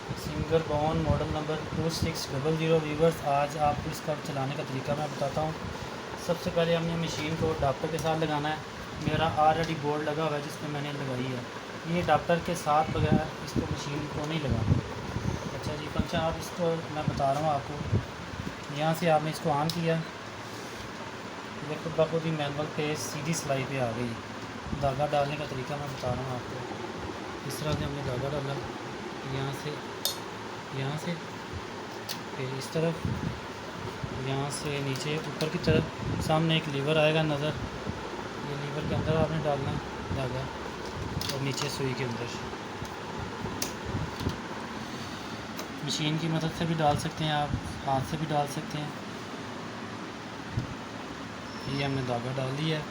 Singer बॉन model number 2600 viewers. आज आपको इसका चलाने का तरीका मैं बताता हूँ। सबसे पहले हमने मशीन को अडाप्टर के साथ लगाना है। मेरा ऑलरेडी बोर्ड लगा हुआ है जिसमें मैंने लगाई है। ये अडाप्टर के साथ बगैर इसको मशीन को नहीं लगाना। अच्छा जी, फंक्शन आप इसको मैं बता रहा हूँ आपको। यहाँ से आपने इसको ऑन किया, ये खुद बखुद ही मैनुअल पे सीधी सिलाई पे आ गई। धागा डालने का तरीका मैं बता रहा हूँ आपको। इस तरह से हमने धागा डाला, यहाँ से फिर इस तरफ, यहाँ से नीचे ऊपर की तरफ। सामने एक लीवर आएगा नज़र, ये लीवर के अंदर आपने डालना धागा और नीचे सुई के अंदर। मशीन की मदद से भी डाल सकते हैं, आप हाथ से भी डाल सकते हैं। ये हमने धागा डाल दिया है।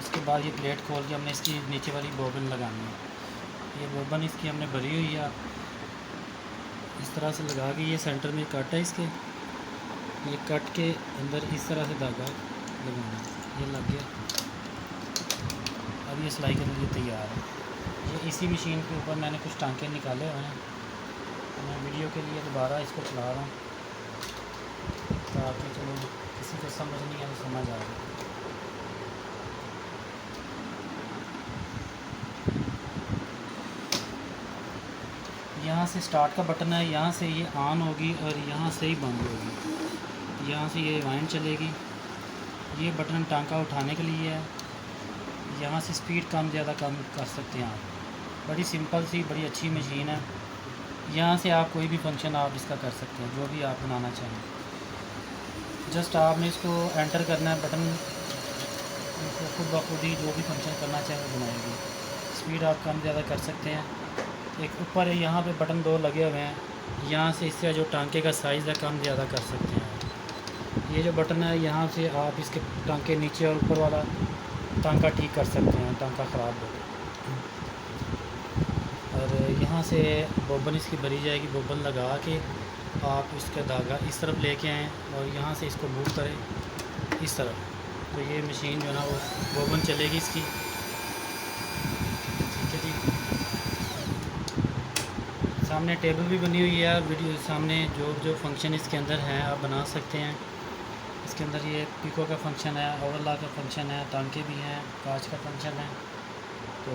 उसके बाद ये प्लेट खोल के हमने इसकी नीचे वाली बोबिन लगानी है। ये बोबिन इसकी हमने भरी हुई है, इस तरह से लगा के। ये सेंटर में कट है इसके, ये कट के अंदर इस तरह से धागा लगाना। ये लग गया, अब ये सिलाई के लिए तैयार है। ये इसी मशीन के ऊपर मैंने कुछ टांके निकाले हुए हैं। मैं वीडियो के लिए दोबारा इसको चला रहा हूँ ताकि चलो किसी को समझ नहीं है तो समझ आ जाए। यहाँ से स्टार्ट का बटन है, यहाँ से ये ऑन होगी और यहाँ से ही बंद होगी। यहाँ से ये वाइंड चलेगी। ये बटन टांका उठाने के लिए है। यहाँ से स्पीड कम ज़्यादा कम कर सकते हैं आप। बड़ी सिंपल सी बड़ी अच्छी मशीन है। यहाँ से आप कोई भी फंक्शन आप इसका कर सकते हैं, जो भी आप बनाना चाहें। जस्ट आपने इसको एंटर करना है बटन, खुद ब खुद ही जो भी फंक्शन करना चाहें वो बनाएगी। स्पीड आप कम ज़्यादा कर सकते हैं। एक ऊपर है, यहाँ पे बटन दो लगे हुए हैं। यहाँ से इससे जो टांके का साइज़ है कम ज़्यादा कर सकते हैं। ये जो बटन है, यहाँ से आप इसके टांके नीचे और ऊपर वाला टांका ठीक कर सकते हैं, टांका ख़राब हो। और यहाँ से बोबन इसकी भरी जाएगी। बोबन लगा के आप इसका धागा इस तरफ लेके आएँ और यहाँ से इसको मूव करें इस तरफ, तो ये मशीन जो है ना वो बोबन चलेगी इसकी। ठीक है जी। सामने टेबल भी बनी हुई है। वीडियो सामने जो फंक्शन इसके अंदर हैं आप बना सकते हैं। इसके अंदर ये पिको का फंक्शन है, ओवरलॉक का फंक्शन है, टांके भी हैं, कांच का फंक्शन है। तो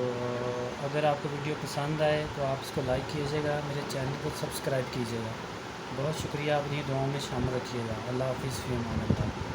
अगर आपको वीडियो पसंद आए तो आप इसको लाइक कीजिएगा, मेरे चैनल को सब्सक्राइब कीजिएगा। बहुत शुक्रिया, अपनी दुआओं में शामिल रखिएगा। अल्लाह हाफ़िज़, फ़ी अमान अल्लाह।